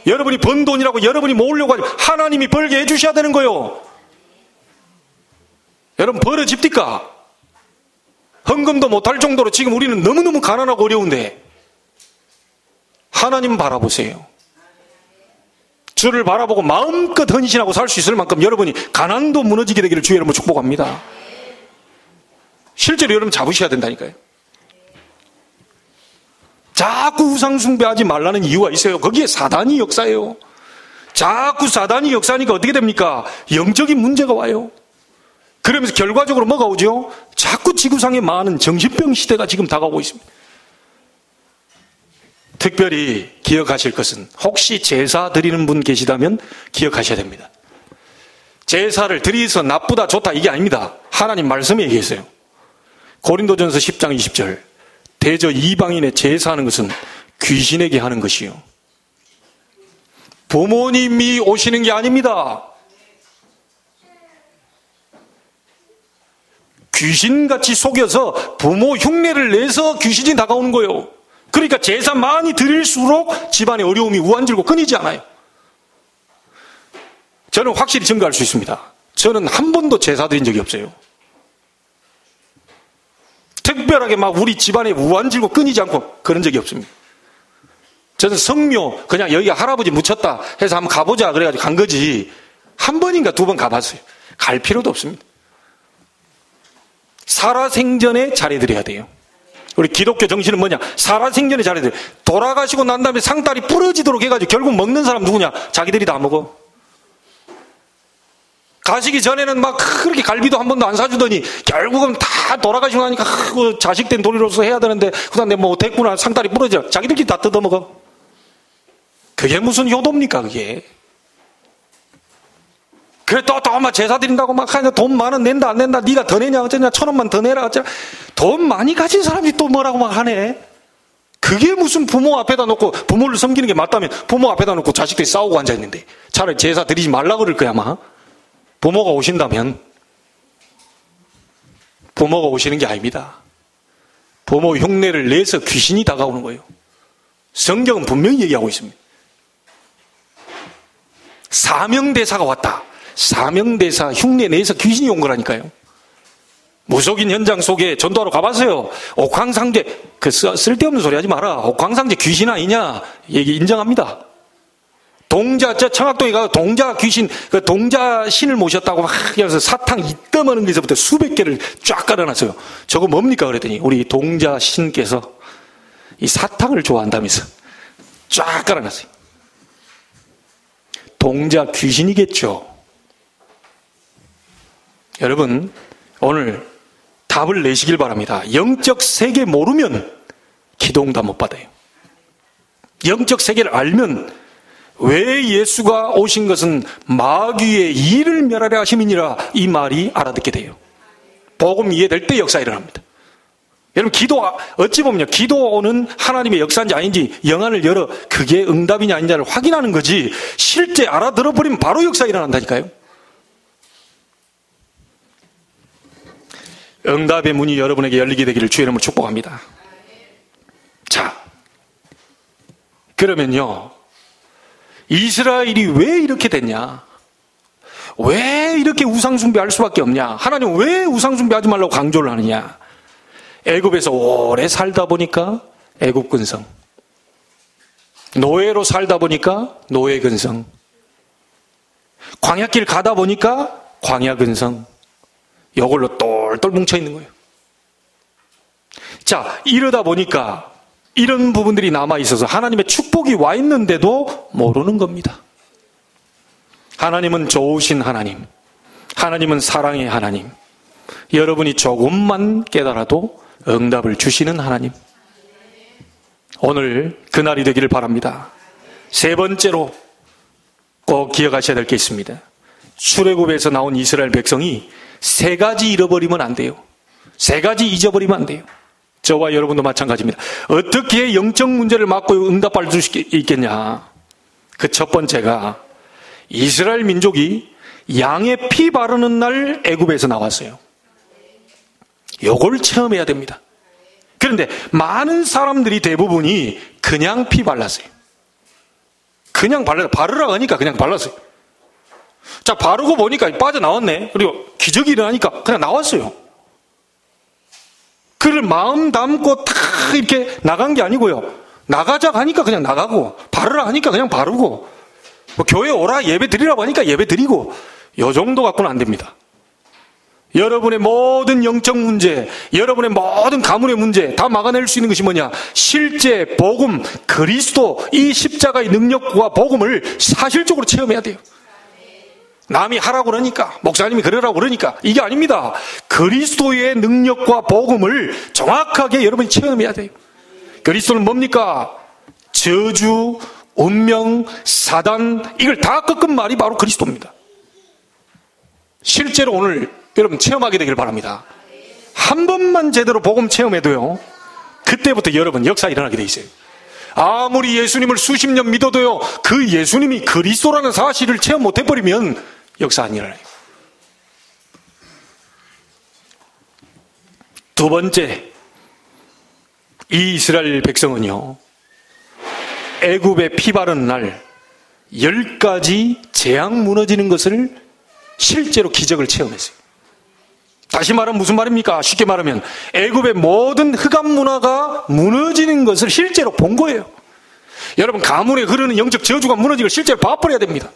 여러분이 번 돈이라고 여러분이 모으려고 하지 하나님이 벌게 해주셔야 되는 거예요. 여러분 벌어집니까? 헌금도 못할 정도로 지금 우리는 너무너무 가난하고 어려운데 하나님 바라보세요. 주를 바라보고 마음껏 헌신하고 살 수 있을 만큼 여러분이 가난도 무너지게 되기를 주의 이름으로 축복합니다. 실제로 여러분 잡으셔야 된다니까요. 자꾸 우상 숭배하지 말라는 이유가 있어요. 거기에 사단이 역사예요. 자꾸 사단이 역사니까 어떻게 됩니까? 영적인 문제가 와요. 그러면서 결과적으로 뭐가 오죠? 자꾸 지구상에 많은 정신병 시대가 지금 다가오고 있습니다. 특별히 기억하실 것은 혹시 제사 드리는 분 계시다면 기억하셔야 됩니다. 제사를 드리서 나쁘다 좋다 이게 아닙니다. 하나님 말씀에 얘기했어요. 고린도전서 10장 20절 대저 이방인의 제사하는 것은 귀신에게 하는 것이요 부모님이 오시는 게 아닙니다. 귀신같이 속여서 부모 흉내를 내서 귀신이 다가오는 거예요. 그러니까 제사 많이 드릴수록 집안의 어려움이 우한질고 끊이지 않아요. 저는 확실히 증거할 수 있습니다. 저는 한 번도 제사 드린 적이 없어요. 특별하게 막 우리 집안에 우한질고 끊이지 않고 그런 적이 없습니다. 저는 성묘 그냥 여기가 할아버지 묻혔다 해서 한번 가보자 그래가지고 간 거지 한 번인가 두 번 가봤어요. 갈 필요도 없습니다. 살아생전에 잘해드려야 돼요. 우리 기독교 정신은 뭐냐? 살아생전에 잘해드려야 돼요. 돌아가시고 난 다음에 상다리 부러지도록 해가지고 결국 먹는 사람 누구냐? 자기들이 다 먹어. 가시기 전에는 막 그렇게 갈비도 한 번도 안 사주더니 결국은 다 돌아가시고 나니까 자식된 도리로서 해야 되는데 그다음에 뭐 됐구나 상다리 부러져 자기들끼리 다 뜯어먹어. 그게 무슨 효도입니까 그게. 그래 또 막 제사 드린다고 막 하니까 돈 만원 낸다 안 낸다 네가 더 내냐 어쩌냐 1,000원만 더 내라 어쩌냐 돈 많이 가진 사람이 또 뭐라고 막 하네. 그게 무슨 부모 앞에다 놓고 부모를 섬기는 게 맞다면 부모 앞에다 놓고 자식들이 싸우고 앉아있는데 차라리 제사 드리지 말라 그럴 거야 아마. 부모가 오신다면 부모가 오시는 게 아닙니다. 부모 흉내를 내서 귀신이 다가오는 거예요. 성경은 분명히 얘기하고 있습니다. 사명대사가 왔다. 사명대사 흉내 내서 귀신이 온 거라니까요. 무속인 현장 속에 전도하러 가봤어요. 옥황상제 그 쓸데없는 소리 하지 마라. 옥황상제 귀신 아니냐 얘기 인정합니다. 동자, 청학동에 가서 동자 귀신, 그 동자 신을 모셨다고 막 해서 사탕 이따만한 데서부터 수백 개를 쫙 깔아놨어요. 저거 뭡니까? 그랬더니 우리 동자 신께서 이 사탕을 좋아한다면서 쫙 깔아놨어요. 동자 귀신이겠죠. 여러분, 오늘 답을 내시길 바랍니다. 영적 세계 모르면 기도응답 못 받아요. 영적 세계를 알면 왜 예수가 오신 것은 마귀의 일을 멸하려 하심이니라 이 말이 알아듣게 돼요. 복음 이해될 때 역사 일어납니다. 여러분 기도 어찌 보면요 기도는 하나님의 역사인지 아닌지 영안을 열어 그게 응답이냐 아니냐를 확인하는 거지 실제 알아들어 버리면 바로 역사 일어난다니까요. 응답의 문이 여러분에게 열리게 되기를 주의 이름으로 축복합니다. 자 그러면요 이스라엘이 왜 이렇게 됐냐? 왜 이렇게 우상숭배할 수밖에 없냐? 하나님 왜 우상숭배하지 말라고 강조를 하느냐? 애굽에서 오래 살다 보니까 애굽 근성, 노예로 살다 보니까 노예 근성, 광야길 가다 보니까 광야 근성, 이걸로 똘똘 뭉쳐 있는 거예요. 자, 이러다 보니까 이런 부분들이 남아있어서 하나님의 축복이 와 있는데도 모르는 겁니다. 하나님은 좋으신 하나님, 하나님은 사랑의 하나님, 여러분이 조금만 깨달아도 응답을 주시는 하나님. 오늘 그날이 되기를 바랍니다. 세 번째로 꼭 기억하셔야 될 게 있습니다. 출애굽에서 나온 이스라엘 백성이 세 가지 잃어버리면 안 돼요. 세 가지 잊어버리면 안 돼요. 저와 여러분도 마찬가지입니다. 어떻게 영적 문제를 막고 응답받을 수 있겠냐? 그 첫 번째가 이스라엘 민족이 양의 피 바르는 날 애굽에서 나왔어요. 요걸 체험해야 됩니다. 그런데 많은 사람들이 대부분이 그냥 피 발랐어요. 그냥 바르라고 하니까 그냥 발랐어요. 자, 바르고 보니까 빠져나왔네. 그리고 기적이 일어나니까 그냥 나왔어요. 그를 마음 담고 탁 이렇게 나간 게 아니고요. 나가자 하니까 그냥 나가고, 바르라 하니까 그냥 바르고, 뭐 교회 오라 예배 드리라고 하니까 예배 드리고, 요 정도 갖고는 안 됩니다. 여러분의 모든 영적 문제, 여러분의 모든 가문의 문제 다 막아낼 수 있는 것이 뭐냐? 실제 복음, 그리스도, 이 십자가의 능력과 복음을 사실적으로 체험해야 돼요. 남이 하라고 그러니까, 목사님이 그러라고 그러니까 이게 아닙니다. 그리스도의 능력과 복음을 정확하게 여러분이 체험해야 돼요. 그리스도는 뭡니까? 저주, 운명, 사단, 이걸 다 꺾은 말이 바로 그리스도입니다. 실제로 오늘 여러분 체험하게 되길 바랍니다. 한 번만 제대로 복음 체험해도요, 그때부터 여러분 역사 일어나게 돼 있어요. 아무리 예수님을 수십 년 믿어도요, 그 예수님이 그리스도라는 사실을 체험 못 해버리면 역사 안 일어나요. 두 번째, 이 이스라엘 백성은요, 애굽에 피 바른 날 10가지 재앙 무너지는 것을 실제로 기적을 체험했어요. 다시 말하면 무슨 말입니까? 쉽게 말하면 애굽의 모든 흑암 문화가 무너지는 것을 실제로 본 거예요. 여러분, 가문에 흐르는 영적 저주가 무너지는 걸 실제로 봐버려야 됩니다.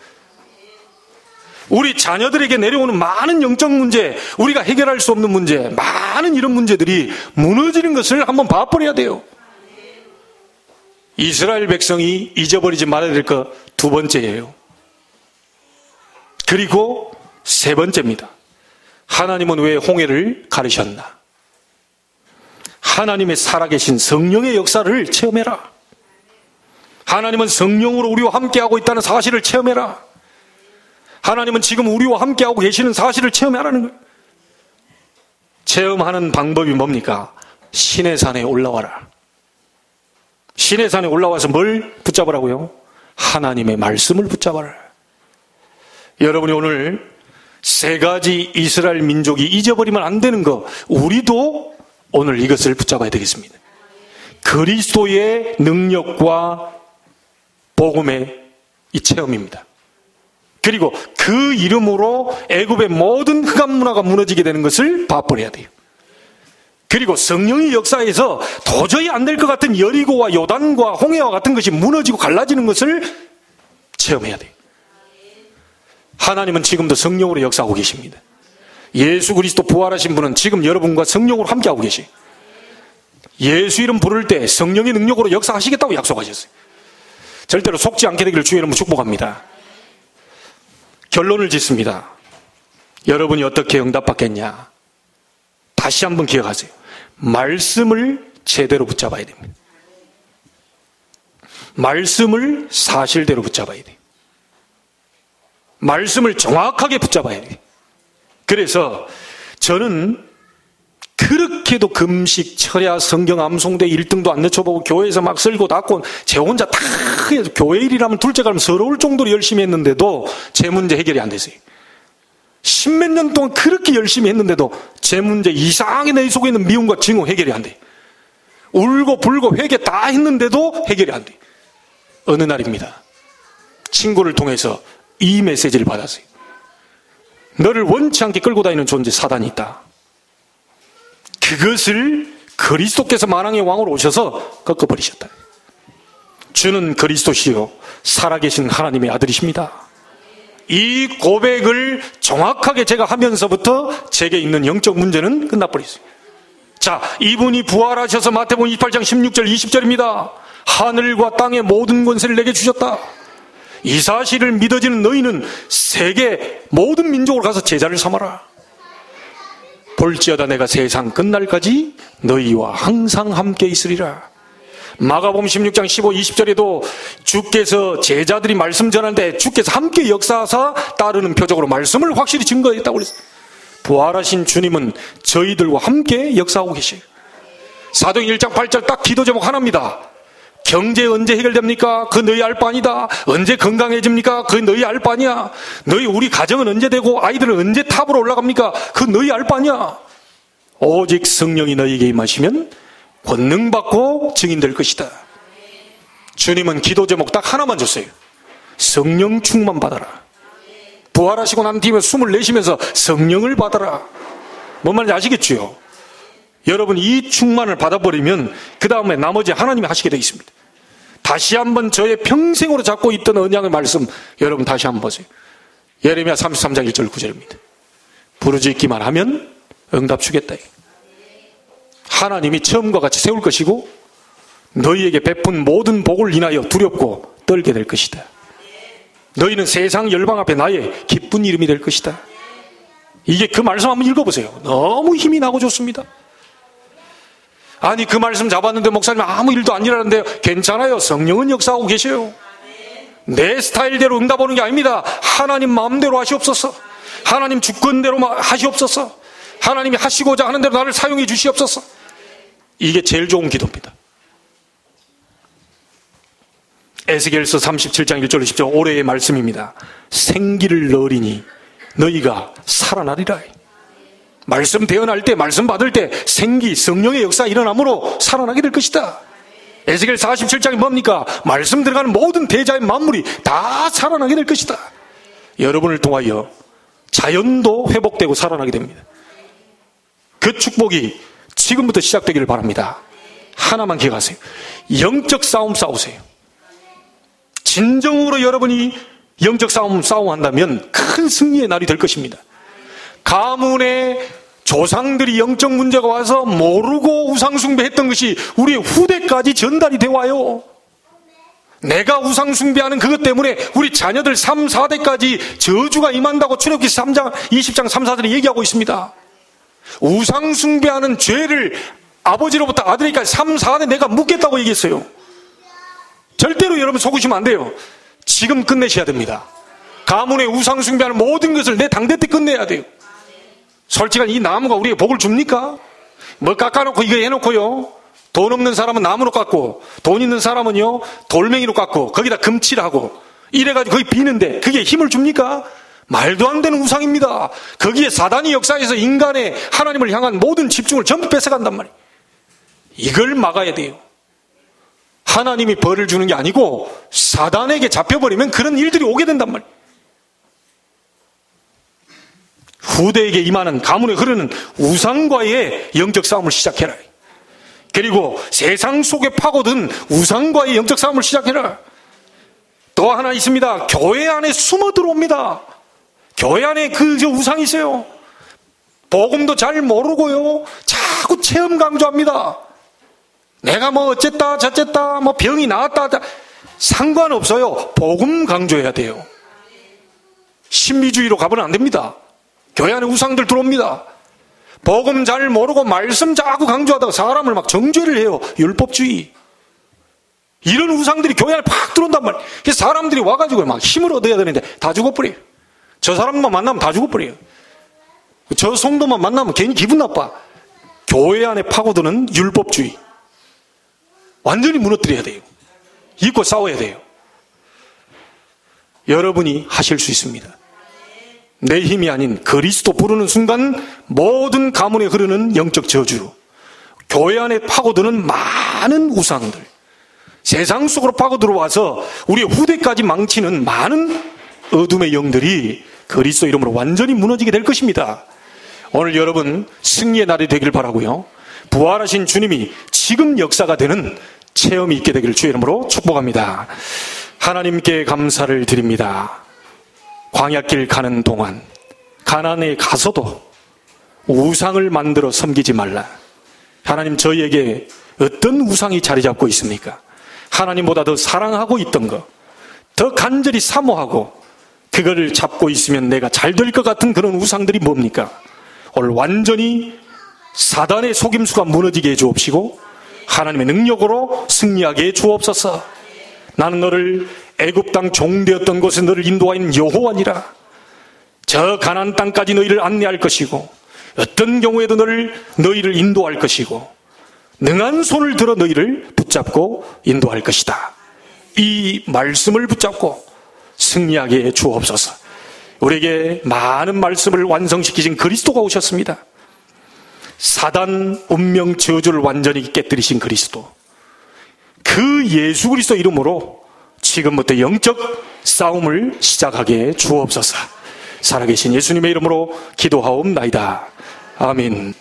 우리 자녀들에게 내려오는 많은 영적 문제, 우리가 해결할 수 없는 문제, 많은 이런 문제들이 무너지는 것을 한번 봐버려야 돼요. 이스라엘 백성이 잊어버리지 말아야 될 것 두 번째예요. 그리고 세 번째입니다. 하나님은 왜 홍해를 가르셨나? 하나님의 살아계신 성령의 역사를 체험해라. 하나님은 성령으로 우리와 함께하고 있다는 사실을 체험해라. 하나님은 지금 우리와 함께하고 계시는 사실을 체험하라는 거예요. 체험하는 방법이 뭡니까? 시내산에 올라와라. 시내산에 올라와서 뭘 붙잡으라고요? 하나님의 말씀을 붙잡아라. 여러분이 오늘 세 가지 이스라엘 민족이 잊어버리면 안 되는 거, 우리도 오늘 이것을 붙잡아야 되겠습니다. 그리스도의 능력과 복음의 이 체험입니다. 그리고 그 이름으로 애굽의 모든 흑암 문화가 무너지게 되는 것을 봐버려야 돼요. 그리고 성령의 역사에서 도저히 안 될 것 같은 여리고와 요단과 홍해와 같은 것이 무너지고 갈라지는 것을 체험해야 돼요. 하나님은 지금도 성령으로 역사하고 계십니다. 예수 그리스도 부활하신 분은 지금 여러분과 성령으로 함께하고 계세요. 예수 이름 부를 때 성령의 능력으로 역사하시겠다고 약속하셨어요. 절대로 속지 않게 되기를 주의 이름으로 축복합니다. 결론을 짓습니다. 여러분이 어떻게 응답받겠냐? 다시 한번 기억하세요. 말씀을 제대로 붙잡아야 됩니다. 말씀을 사실대로 붙잡아야 돼요. 말씀을 정확하게 붙잡아야 돼요. 그래서 저는 그렇게도 금식, 철야, 성경 암송대 1등도 안 늦춰보고 교회에서 막 쓸고 닦고 제 혼자 다 해서 교회 일이라면 둘째 가면 서러울 정도로 열심히 했는데도 제 문제 해결이 안 됐어요. 10몇 년 동안 그렇게 열심히 했는데도 제 문제, 이상하게 내 속에 있는 미움과 증오 해결이 안 돼. 울고 불고 회개 다 했는데도 해결이 안 돼. 어느 날입니다. 친구를 통해서 이 메시지를 받았어요. 너를 원치 않게 끌고 다니는 존재 사단이 있다. 그것을 그리스도께서 만왕의 왕으로 오셔서 꺾어버리셨다. 주는 그리스도시요 살아계신 하나님의 아들이십니다. 이 고백을 정확하게 제가 하면서부터 제게 있는 영적 문제는 끝나버렸어요. 자, 이분이 부활하셔서 마태복음 28장 16절 20절입니다. 하늘과 땅의 모든 권세를 내게 주셨다. 이 사실을 믿어지는 너희는 세계 모든 민족으로 가서 제자를 삼아라. 볼지어다 내가 세상 끝날까지 너희와 항상 함께 있으리라. 마가복음 16장 15, 20절에도 주께서 제자들이 말씀 전하는데 주께서 함께 역사하사 따르는 표적으로 말씀을 확실히 증거했다고 그랬어요. 부활하신 주님은 저희들과 함께 역사하고 계셔요. 사도행 1장 8절 딱 기도 제목 하나입니다. 경제 언제 해결됩니까? 그 너희 알 바 아니다. 언제 건강해집니까? 그 너희 알 바 아니야. 너희 우리 가정은 언제 되고 아이들은 언제 탑으로 올라갑니까? 그 너희 알 바 아니야. 오직 성령이 너희에게 임하시면 권능받고 증인될 것이다. 주님은 기도 제목 딱 하나만 줬어요. 성령 충만 받아라. 부활하시고 난 뒤에 숨을 내쉬면서 성령을 받아라. 뭔 말인지 아시겠죠? 여러분 이 충만을 받아버리면 그 다음에 나머지 하나님이 하시게 되어 있습니다. 다시 한번 저의 평생으로 잡고 있던 언약의 말씀 여러분 다시 한번 보세요. 예레미야 33장 1절 9절입니다. 부르짖기만 하면 응답 주겠다. 하나님이 처음과 같이 세울 것이고 너희에게 베푼 모든 복을 인하여 두렵고 떨게 될 것이다. 너희는 세상 열방 앞에 나의 기쁜 이름이 될 것이다. 이게 그 말씀 한번 읽어보세요. 너무 힘이 나고 좋습니다. 아니 그 말씀 잡았는데 목사님 아무 일도 안 일하는데 괜찮아요. 성령은 역사하고 계셔요. 내 스타일대로 응답 오는 게 아닙니다. 하나님 마음대로 하시옵소서. 하나님 주권대로 하시옵소서. 하나님이 하시고자 하는 대로 나를 사용해 주시옵소서. 이게 제일 좋은 기도입니다. 에스겔서 37장 1절 10절 올해의 말씀입니다. 생기를 넣으리니 너희가 살아나리라. 말씀 대언할 때, 말씀 받을 때 생기, 성령의 역사 일어남으로 살아나게 될 것이다. 에스겔 47장이 뭡니까? 말씀 들어가는 모든 대자의 만물이 다 살아나게 될 것이다. 여러분을 통하여 자연도 회복되고 살아나게 됩니다. 그 축복이 지금부터 시작되기를 바랍니다. 하나만 기억하세요. 영적 싸움 싸우세요. 진정으로 여러분이 영적 싸움한다면 큰 승리의 날이 될 것입니다. 가문의 조상들이 영적 문제가 와서 모르고 우상숭배했던 것이 우리의 후대까지 전달이 되어 와요. 내가 우상숭배하는 그것 때문에 우리 자녀들 3, 4대까지 저주가 임한다고 출애굽기 3장 20장 3, 4절에 얘기하고 있습니다. 우상숭배하는 죄를 아버지로부터 아들에게 3, 4대 내가 묻겠다고 얘기했어요. 절대로 여러분 속으시면 안 돼요. 지금 끝내셔야 됩니다. 가문의 우상숭배하는 모든 것을 내 당대 때 끝내야 돼요. 솔직히 이 나무가 우리에게 복을 줍니까? 뭐 깎아놓고 이거 해놓고요, 돈 없는 사람은 나무로 깎고 돈 있는 사람은요 돌멩이로 깎고 거기다 금칠하고 이래가지고 거기 비는데 그게 힘을 줍니까? 말도 안 되는 우상입니다. 거기에 사단이 역사에서 인간의 하나님을 향한 모든 집중을 전부 뺏어간단 말이에요. 이걸 막아야 돼요. 하나님이 벌을 주는 게 아니고 사단에게 잡혀버리면 그런 일들이 오게 된단 말이에요. 후대에게 임하는 가문에 흐르는 우상과의 영적 싸움을 시작해라. 그리고 세상 속에 파고든 우상과의 영적 싸움을 시작해라. 또 하나 있습니다. 교회 안에 숨어 들어옵니다. 교회 안에 그 우상이 있어요. 복음도 잘 모르고요, 자꾸 체험 강조합니다. 내가 뭐 어쨌다 저쨌다 뭐 병이 나았다 상관없어요. 복음 강조해야 돼요. 신비주의로 가면 안 됩니다. 교회 안에 우상들 들어옵니다. 복음 잘 모르고 말씀 자꾸 강조하다가 사람을 막 정죄를 해요. 율법주의. 이런 우상들이 교회 안에 팍 들어온단 말이에요. 사람들이 와가지고 막 힘을 얻어야 되는데 다 죽어버려요. 저 사람만 만나면 다 죽어버려요. 저 성도만 만나면 괜히 기분 나빠. 교회 안에 파고드는 율법주의 완전히 무너뜨려야 돼요. 잊고 싸워야 돼요. 여러분이 하실 수 있습니다. 내 힘이 아닌 그리스도 부르는 순간 모든 가문에 흐르는 영적 저주, 교회 안에 파고드는 많은 우상들, 세상 속으로 파고들어와서 우리의 후대까지 망치는 많은 어둠의 영들이 그리스도 이름으로 완전히 무너지게 될 것입니다. 오늘 여러분 승리의 날이 되길 바라고요, 부활하신 주님이 지금 역사가 되는 체험이 있게 되기를 주의 이름으로 축복합니다. 하나님께 감사를 드립니다. 광야길 가는 동안 가나안에 가서도 우상을 만들어 섬기지 말라. 하나님, 저희에게 어떤 우상이 자리 잡고 있습니까? 하나님보다 더 사랑하고 있던 것, 더 간절히 사모하고 그거를 잡고 있으면 내가 잘 될 것 같은 그런 우상들이 뭡니까? 오늘 완전히 사단의 속임수가 무너지게 해 주옵시고 하나님의 능력으로 승리하게 해 주옵소서. 나는 너를 애굽 땅 종되었던 곳에 너를 인도하는 여호와니라. 저 가나안 땅까지 너희를 안내할 것이고 어떤 경우에도 너희를 인도할 것이고 능한 손을 들어 너희를 붙잡고 인도할 것이다. 이 말씀을 붙잡고 승리하게 해 주옵소서. 우리에게 많은 말씀을 완성시키신 그리스도가 오셨습니다. 사단 운명 저주를 완전히 깨뜨리신 그리스도, 그 예수 그리스도 이름으로 지금부터 영적 싸움을 시작하게 해 주옵소서. 살아계신 예수님의 이름으로 기도하옵나이다. 아멘.